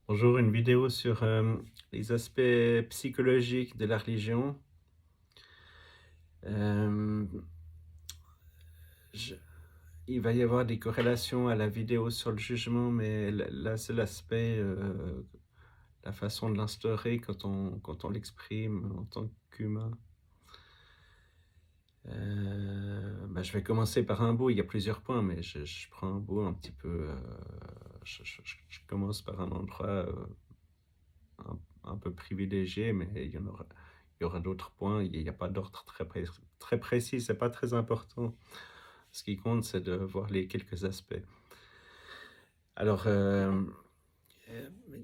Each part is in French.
Bonjour, une vidéo sur les aspects psychologiques de la religion. Euh, je- il va y avoir des corrélations à la vidéo sur le jugement, mais là, c'est l'aspect, la façon de l'instaurer quand on l'exprime en tant qu'humain. Je vais commencer par un bout, il y a plusieurs points, mais je prends un bout un petit peu. Je commence par un endroit un peu privilégié, mais il y aura d'autres points. Il n'y a pas d'ordre très précis, c'est pas très important. Ce qui compte, c'est de voir les quelques aspects. Alors, il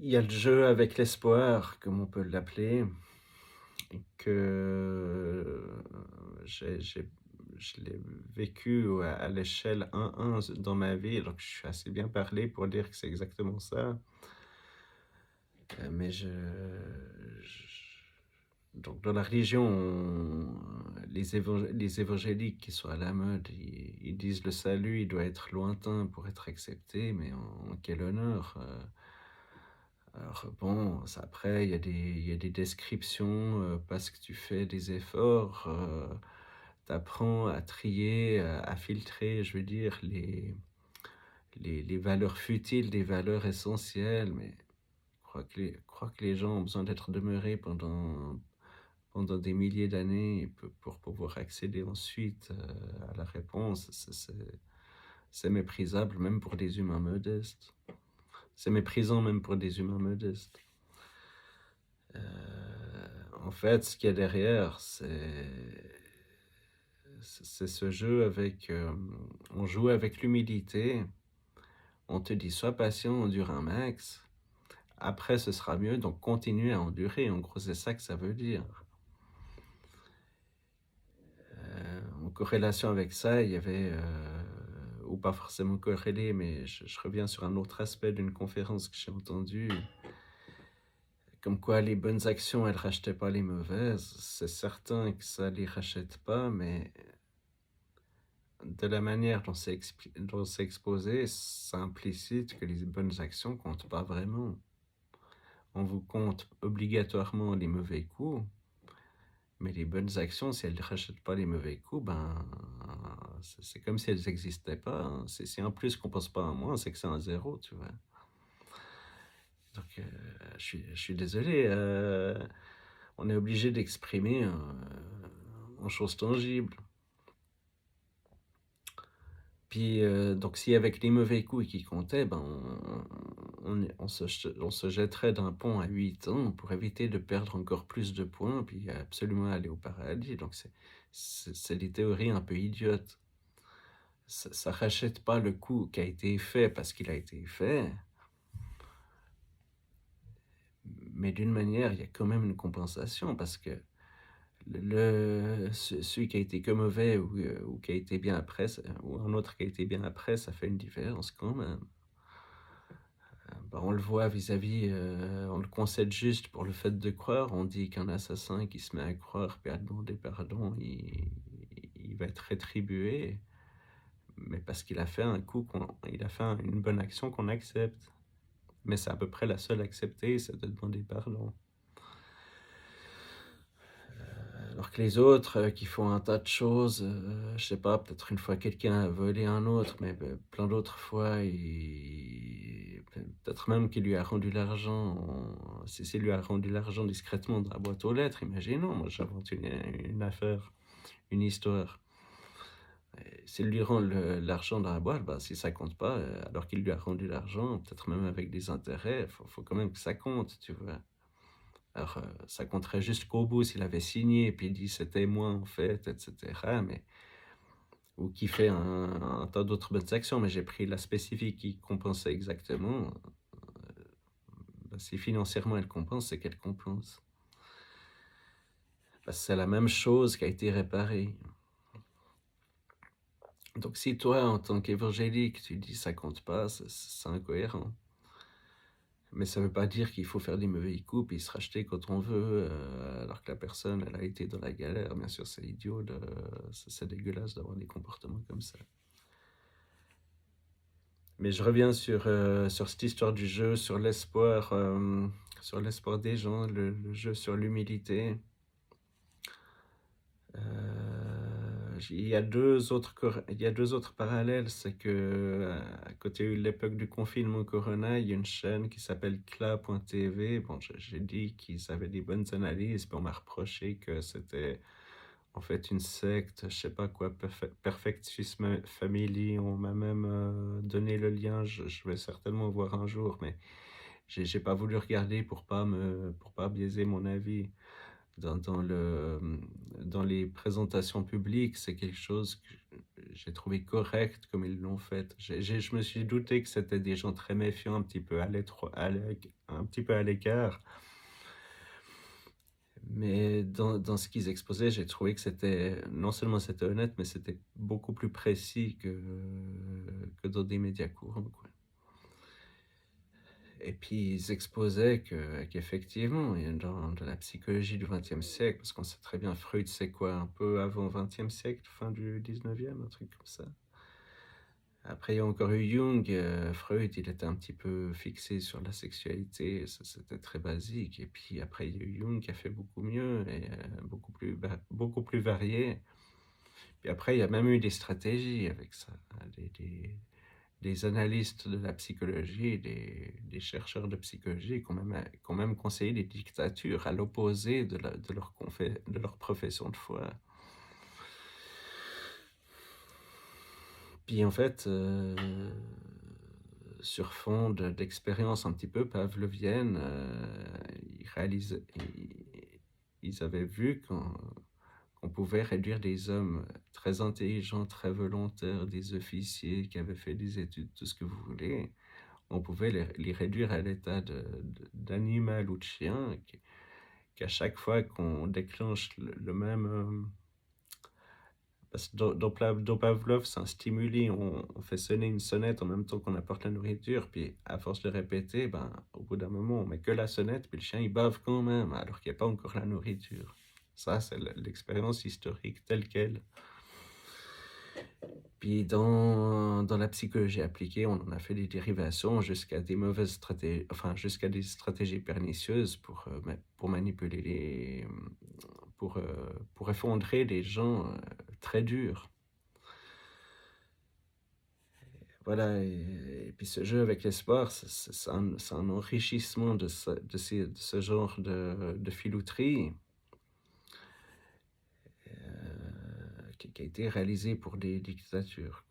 y a le jeu avec l'espoir, comme on peut l'appeler, que je l'ai vécu à l'échelle 1-1 dans ma vie, donc je suis assez bien parlé pour dire que c'est exactement ça. Mais donc dans la religion, les évangéliques qui sont à la mode, ils disent le salut, il doit être lointain pour être accepté, mais en quel honneur. Alors bon, après, il y a des descriptions, parce que tu fais des efforts, tu apprends à trier, à filtrer, je veux dire, les valeurs futiles des valeurs essentielles, mais crois que les gens ont besoin d'être demeurés pendant des milliers d'années pour pouvoir accéder ensuite à la réponse. C'est méprisable même pour des humains modestes. C'est méprisant même pour des humains modestes. En fait, ce qu'il y a derrière, c'est ce jeu avec... on joue avec l'humilité. On te dit, sois patient, endure un max. Après, ce sera mieux, donc continue à endurer. En gros, c'est ça que ça veut dire. En corrélation avec ça, il y avait, ou pas forcément corrélé, mais je reviens sur un autre aspect d'une conférence que j'ai entendue, comme quoi les bonnes actions, elles rachetaient pas les mauvaises. C'est certain que ça les rachète pas, mais de la manière dont c'est exposé, ça implicite que les bonnes actions comptent pas vraiment. On vous compte obligatoirement les mauvais coups, mais les bonnes actions, si elles ne rachètent pas les mauvais coups, ben, c'est comme si elles n'existaient pas, hein. Si un plus compense pas un moins, c'est que c'est un zéro, tu vois. Donc, je suis désolé. On est obligé d'exprimer en choses tangibles. Puis, donc, si avec les mauvais coups qui comptaient, ben, on se jetterait d'un pont à 8 ans pour éviter de perdre encore plus de points, puis absolument aller au paradis. Donc, c'est des théories un peu idiotes. Ça rachète pas le coup qui a été fait parce qu'il a été fait, mais d'une manière, il y a quand même une compensation parce que celui qui a été que mauvais ou qui a été bien après, ou un autre qui a été bien après, ça fait une différence quand même. On le voit vis-à-vis, on le concède juste pour le fait de croire. On dit qu'un assassin qui se met à croire puis à demander pardon, il va être rétribué, mais parce qu'il a fait un coup, il a fait une bonne action qu'on accepte. Mais c'est à peu près la seule acceptée, c'est de demander pardon. Alors que les autres qui font un tas de choses, je sais pas, peut-être une fois quelqu'un a volé un autre, mais plein d'autres fois, peut-être même qu'il lui a rendu l'argent, si lui a rendu l'argent discrètement dans la boîte aux lettres, imaginons, moi j'invente une affaire, une histoire. S'il lui rend l'argent dans la boîte, bah, si ça compte pas, alors qu'il lui a rendu l'argent, peut-être même avec des intérêts, faut quand même que ça compte, tu vois. Alors, ça compterait jusqu'au bout s'il avait signé et puis dit c'était moi en fait, etc. Mais, ou qui fait un tas d'autres bonnes actions, mais j'ai pris la spécifique qui compensait exactement. Bah, si financièrement elle compense, c'est qu'elle compense. Bah, c'est la même chose qui a été réparée. Donc si toi, en tant qu'évangélique, tu dis ça compte pas, c'est incohérent. Mais ça veut pas dire qu'il faut faire des mauvais coups puis se racheter quand on veut, alors que la personne, elle a été dans la galère. Bien sûr, c'est idiot, c'est dégueulasse d'avoir des comportements comme ça. Mais je reviens sur cette histoire du jeu, sur l'espoir des gens, le jeu sur l'humilité. Il y a 2 autres parallèles. C'est que, quand il y a eu l'époque du confinement au corona, il y a une chaîne qui s'appelle Kla.tv. Bon, j'ai dit qu'ils avaient des bonnes analyses, puis on m'a reproché que c'était en fait une secte, je sais pas quoi, Perfect Swiss Family. On m'a même donné le lien, je vais certainement voir un jour, mais j'ai pas voulu regarder pour pas biaiser mon avis. Dans les présentations publiques, c'est quelque chose que j'ai trouvé correct comme ils l'ont fait. Je me suis douté que c'était des gens très méfiants, un petit peu un petit peu à l'écart. Mais dans ce qu'ils exposaient, j'ai trouvé que non seulement c'était honnête, mais c'était beaucoup plus précis que dans des médias courants, quoi. Et puis ils exposaient qu'effectivement, dans la psychologie du XXe siècle, parce qu'on sait très bien, Freud, c'est quoi, un peu avant XXe siècle, fin du XIXe, un truc comme ça. Après, il y a encore eu Jung. Freud, il était un petit peu fixé sur la sexualité, ça c'était très basique. Et puis après, il y a eu Jung qui a fait beaucoup mieux et beaucoup plus varié. Puis après, il y a même eu des stratégies avec ça, hein, des analystes de la psychologie, des chercheurs de psychologie qui ont même conseillé des dictatures à l'opposé de leur profession de foi. Puis en fait, sur fond d'expérience un petit peu pavlovienne, ils avaient vu qu'on pouvait réduire des hommes très intelligents, très volontaires, des officiers qui avaient fait des études, tout ce que vous voulez. On pouvait les réduire à l'état d'animal ou de chien, qu'à chaque fois qu'on déclenche le même... parce que dans Pavlov, c'est un stimuli, on fait sonner une sonnette en même temps qu'on apporte la nourriture, puis à force de répéter, ben, au bout d'un moment, on met que la sonnette, puis le chien, il bave quand même, alors qu'il n'y a pas encore la nourriture. Ça, c'est l'expérience historique telle qu'elle. Puis dans la psychologie appliquée, on en a fait des dérivations jusqu'à des mauvaises stratégies, enfin jusqu'à des stratégies pernicieuses pour manipuler pour effondrer des gens très durs. Voilà, et puis ce jeu avec l'espoir, c'est un enrichissement de ce genre de filouterie qui a été réalisé pour des dictatures.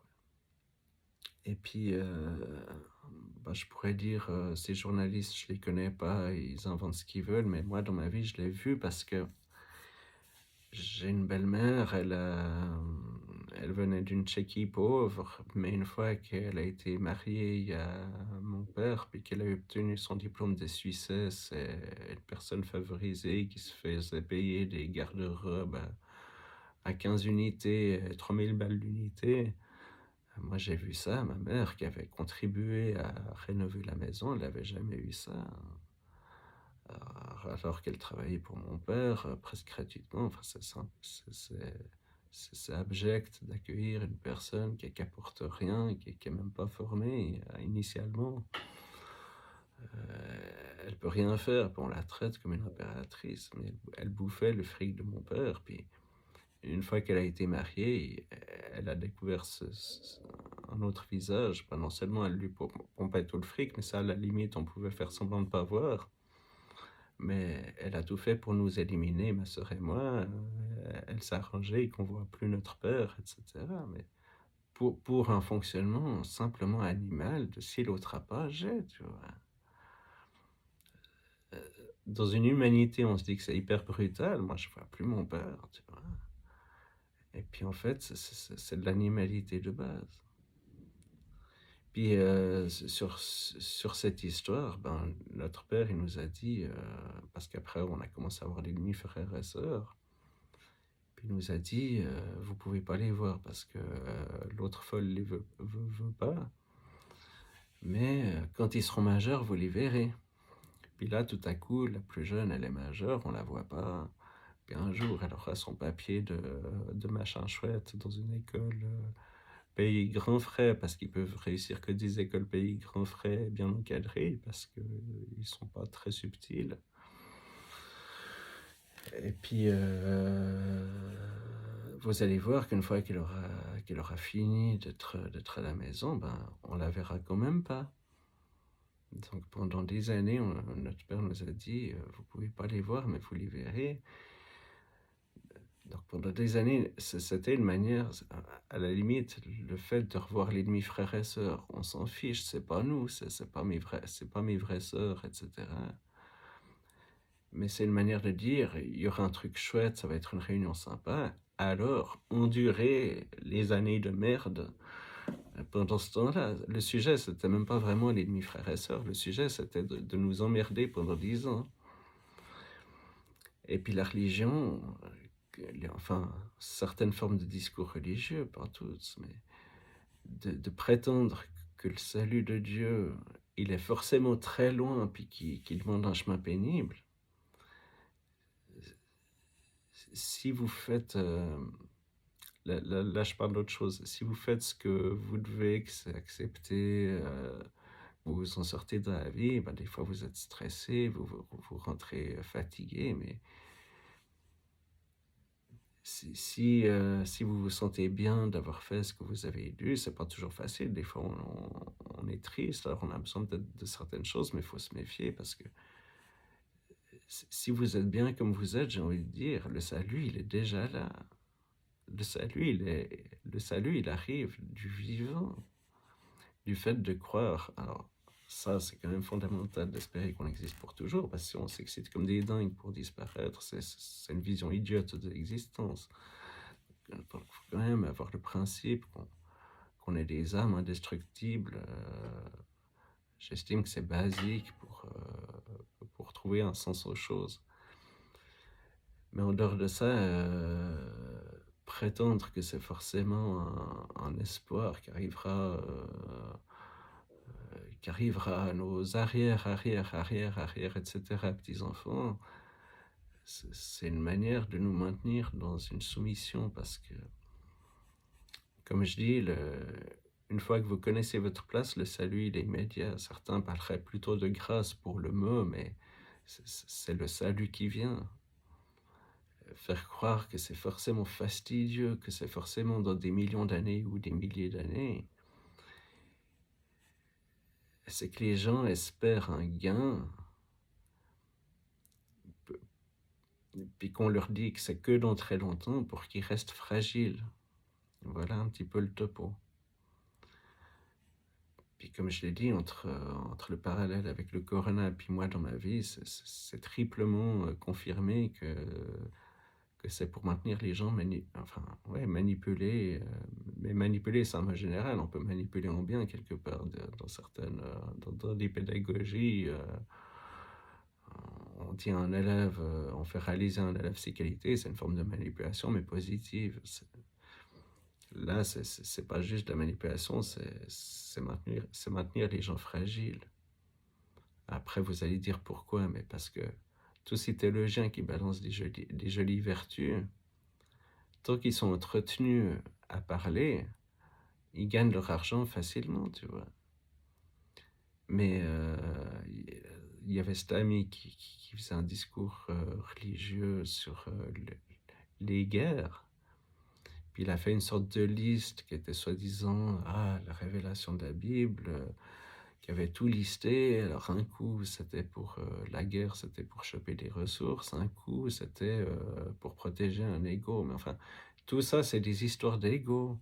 Et puis, bah, je pourrais dire, ces journalistes, je les connais pas, ils inventent ce qu'ils veulent, mais moi, dans ma vie, je l'ai vu parce que j'ai une belle-mère, elle venait d'une Tchéquie pauvre, mais une fois qu'elle a été mariée à mon père, puis qu'elle a obtenu son diplôme de Suissesse, c'est une personne favorisée qui se faisait payer des garde-robes à 15 unités, 3000 balles l'unité. Moi, j'ai vu ça, ma mère qui avait contribué à rénover la maison, elle n'avait jamais eu ça, alors qu'elle travaillait pour mon père, presque gratuitement. Enfin, c'est abject d'accueillir une personne qui apporte rien, qui est même pas formée initialement. Elle peut rien faire, puis on la traite comme une impératrice, mais elle bouffait le fric de mon père, puis une fois qu'elle a été mariée, elle a découvert un autre visage. Ben, non seulement elle lui pompait tout le fric, mais ça, à la limite, on pouvait faire semblant de ne pas voir. Mais elle a tout fait pour nous éliminer, ma sœur et moi. Elle s'arrangeait qu'on ne voit plus notre père, etc. Mais pour un fonctionnement simplement animal, de si l'autre a pas, tu vois. Dans une humanité, on se dit que c'est hyper brutal. Moi, je vois plus mon père, tu vois. Et puis en fait, c'est de l'animalité de base. Puis sur cette histoire, ben, notre père, il nous a dit, parce qu'après on a commencé à avoir des demi-frères et sœurs, puis il nous a dit, vous pouvez pas les voir parce que l'autre folle les veut pas, mais quand ils seront majeurs, vous les verrez. Puis là, tout à coup, la plus jeune, elle est majeure, on la voit pas. Puis un jour, elle aura son papier de machin chouette dans une école pays grands frais, parce qu'ils peuvent réussir que des écoles pays grands frais bien encadrées, parce qu'ils sont pas très subtils. Et puis, vous allez voir qu'une fois qu'il aura fini d'être à la maison, ben, on la verra quand même pas. Donc pendant des années, notre père nous a dit, vous pouvez pas les voir, mais vous les verrez. Donc pendant des années, c'était une manière, à la limite, le fait de revoir les demi-frères et sœurs, on s'en fiche, c'est pas nous, c'est pas mes vraies sœurs, etc. Mais c'est une manière de dire, il y aura un truc chouette, ça va être une réunion sympa. Alors, endurez les années de merde. Pendant ce temps-là, le sujet, c'était même pas vraiment les demi-frères et sœurs. Le sujet, c'était de nous emmerder pendant 10 ans. Et puis la religion, enfin, certaines formes de discours religieux, pas toutes, mais de prétendre que le salut de Dieu, il est forcément très loin, puis qu'il demande un chemin pénible. Si vous faites, là je parle d'autre chose, si vous faites ce que vous devez, que c'est accepter, vous vous en sortez de la vie, ben des fois vous êtes stressé, vous rentrez fatigué, mais si vous vous sentez bien d'avoir fait ce que vous avez dû, c'est pas toujours facile. Des fois, on est triste, alors on a besoin de certaines choses, mais il faut se méfier parce que si vous êtes bien comme vous êtes, j'ai envie de dire, le salut, il est déjà là. Le salut, il arrive du vivant, du fait de croire. Alors, ça, c'est quand même fondamental d'espérer qu'on existe pour toujours, parce que si on s'excite comme des dingues pour disparaître, c'est une vision idiote de l'existence. Il faut quand même avoir le principe qu'on est des âmes indestructibles. J'estime que c'est basique pour trouver un sens aux choses. Mais en dehors de ça, prétendre que c'est forcément un espoir qui arrivera à nos arrière, etc., petits-enfants, c'est une manière de nous maintenir dans une soumission parce que, comme je dis, une fois que vous connaissez votre place, le salut, il est immédiat. Certains parleraient plutôt de grâce pour le mot, mais c'est le salut qui vient. Faire croire que c'est forcément fastidieux, que c'est forcément dans des millions d'années ou des milliers d'années, c'est que les gens espèrent un gain, puis qu'on leur dit que c'est que dans très longtemps pour qu'ils restent fragiles. Voilà un petit peu le topo. Puis comme je l'ai dit, entre le parallèle avec le corona et puis moi dans ma vie, c'est triplement confirmé que c'est pour maintenir les gens manipulés. Mais manipuler, c'est un mot général. On peut manipuler en bien quelque part dans certaines, dans des pédagogies. On dit à un élève, on fait réaliser à un élève ses qualités, c'est une forme de manipulation, mais positive. Là, c'est pas juste de la manipulation, c'est maintenir les gens fragiles. Après, vous allez dire pourquoi, mais parce que tous ces théologiens qui balancent des jolies vertus, tant qu'ils sont entretenus à parler, ils gagnent leur argent facilement, tu vois. Mais il y avait cet ami qui faisait un discours religieux sur les guerres. Puis il a fait une sorte de liste qui était soi-disant la révélation de la Bible, qui avait tout listé. Alors un coup, c'était pour la guerre, c'était pour choper des ressources. Un coup, c'était pour protéger un ego. Mais enfin, tout ça, c'est des histoires d'ego.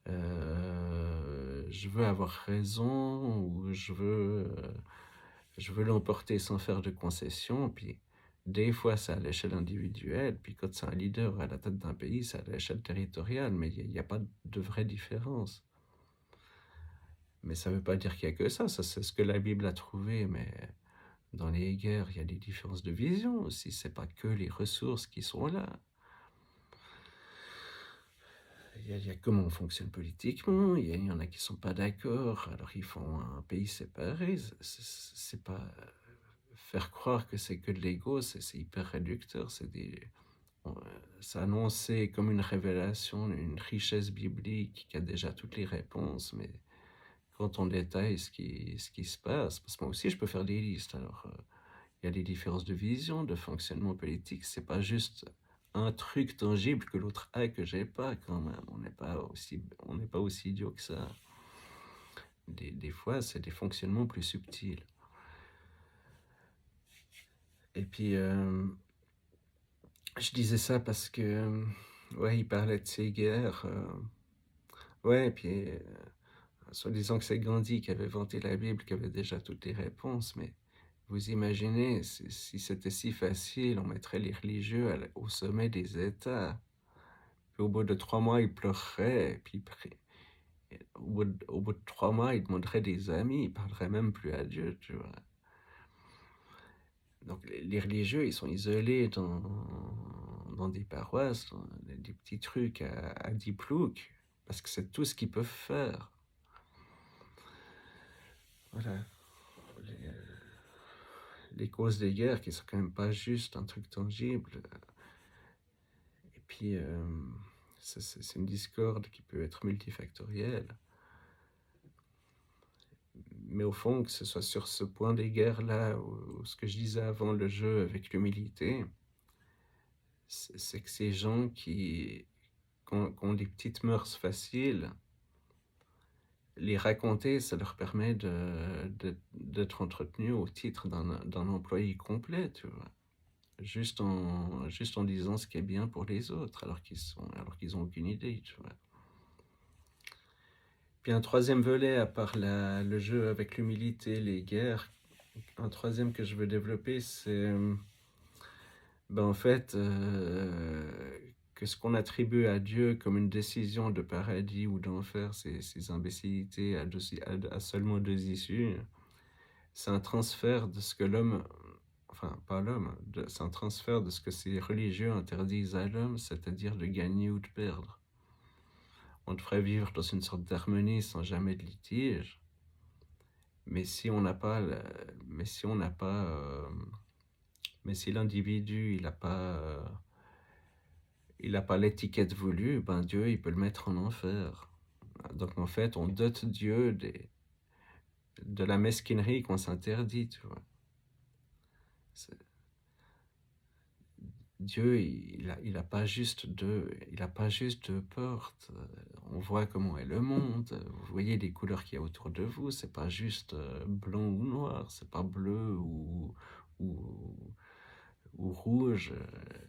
Je veux avoir raison ou je veux l'emporter sans faire de concessions. Puis des fois, c'est à l'échelle individuelle. Puis quand c'est un leader à la tête d'un pays, c'est à l'échelle territoriale. Mais il n'y a pas de vraie différence. Mais ça ne veut pas dire qu'il n'y a que ça. Ça, c'est ce que la Bible a trouvé. Mais dans les guerres, il y a des différences de vision aussi. Ce n'est pas que les ressources qui sont là. Il y a comment on fonctionne politiquement, il y en a qui ne sont pas d'accord, alors ils font un pays séparé. C'est pas faire croire que c'est que de l'ego, c'est hyper réducteur. c'est annoncé comme une révélation, une richesse biblique qui a déjà toutes les réponses, mais quand on détaille ce qui se passe, parce que moi aussi je peux faire des listes, alors il y a des différences de vision, de fonctionnement politique, c'est pas juste un truc tangible que l'autre a et que j'ai pas quand même, on n'est pas aussi idiot que ça. Des fois, c'est des fonctionnements plus subtils. Et puis, je disais ça parce que, ouais, il parlait de ces guerres. Ouais, et puis, soi-disant que c'est Gandhi qui avait vanté la Bible, qui avait déjà toutes les réponses, mais vous imaginez, si c'était si facile, on mettrait les religieux au sommet des États. Puis au bout de 3 mois, ils pleureraient, et puis au bout de 3 mois, ils demanderaient des amis, ils parleraient même plus à Dieu, tu vois. Donc les religieux, ils sont isolés dans des paroisses, dans des petits trucs à 10 ploucs, parce que c'est tout ce qu'ils peuvent faire. Voilà. Les causes des guerres qui sont quand même pas juste un truc tangible. Et puis, c'est une discorde qui peut être multifactorielle. Mais au fond, que ce soit sur ce point des guerres-là, ou ce que je disais avant, le jeu avec l'humilité, c'est que ces gens qui ont des petites mœurs faciles, les raconter, ça leur permet d'être entretenus au titre d'un employé complet, tu vois. Juste en disant ce qui est bien pour les autres, alors qu'ils ont aucune idée, tu vois. Puis un troisième volet, à part le jeu avec l'humilité, les guerres, un troisième que je veux développer, c'est en fait que ce qu'on attribue à Dieu comme une décision de paradis ou d'enfer, ces imbécilités à seulement 2 issues, c'est un transfert de ce que l'homme, enfin pas l'homme, c'est un transfert de ce que ces religieux interdisent à l'homme, c'est-à-dire de gagner ou de perdre. On devrait vivre dans une sorte d'harmonie sans jamais de litige, mais si on n'a pas, mais si l'individu il n'a pas l'étiquette voulue, ben Dieu il peut le mettre en enfer. Donc en fait on dote Dieu de la mesquinerie qu'on s'interdit, tu vois. Dieu, il a pas juste deux portes. On voit comment est le monde. Vous voyez les couleurs qu'il y a autour de vous. C'est pas juste blanc ou noir. C'est pas bleu ou, ou rouge.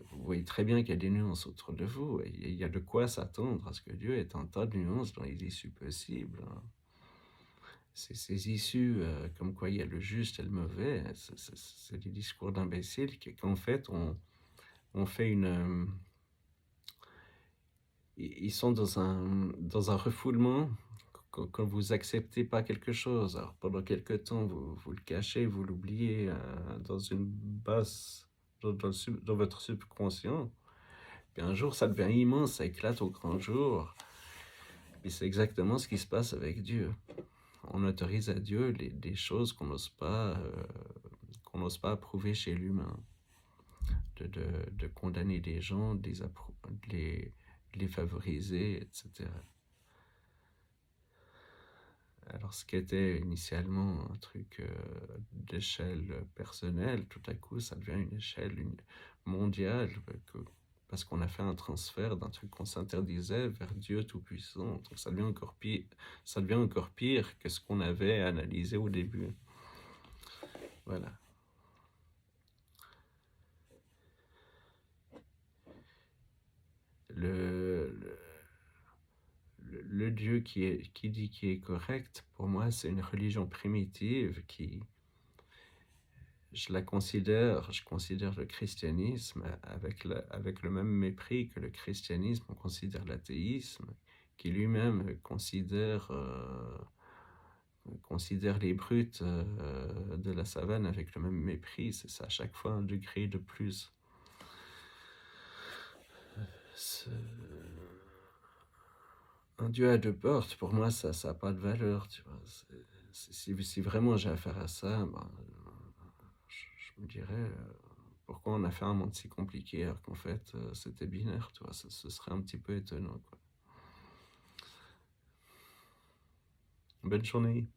Vous voyez très bien qu'il y a des nuances autour de vous. Et il y a de quoi s'attendre à ce que Dieu ait un tas de nuances dans les issues possibles. Ces issues, comme quoi il y a le juste et le mauvais, c'est des discours d'imbéciles qu'en fait on fait ils sont dans un refoulement quand vous acceptez pas quelque chose. Alors pendant quelque temps, vous le cachez, vous l'oubliez dans une basse, dans votre subconscient. Puis un jour, ça devient immense, ça éclate au grand jour. Et c'est exactement ce qui se passe avec Dieu. On autorise à Dieu des choses qu'on n'ose pas approuver chez l'humain. De condamner des gens, de les favoriser, etc. Alors ce qui était initialement un truc d'échelle personnelle, tout à coup ça devient une échelle mondiale, parce qu'on a fait un transfert d'un truc qu'on s'interdisait vers Dieu Tout-Puissant. Donc ça devient encore pire que ce qu'on avait analysé au début. Voilà. Le Dieu qui dit qu'il est correct, pour moi, c'est une religion primitive je considère le christianisme avec le même mépris que le christianisme, on considère l'athéisme, qui lui-même considère les brutes de la savane avec le même mépris. C'est à chaque fois un degré de plus. Un Dieu à deux portes, pour moi, ça n'a pas de valeur, tu vois. Si vraiment j'ai affaire à ça, je me dirais, pourquoi on a fait un monde si compliqué alors qu'en fait, c'était binaire, tu vois? Ce serait un petit peu étonnant, quoi. Bonne journée.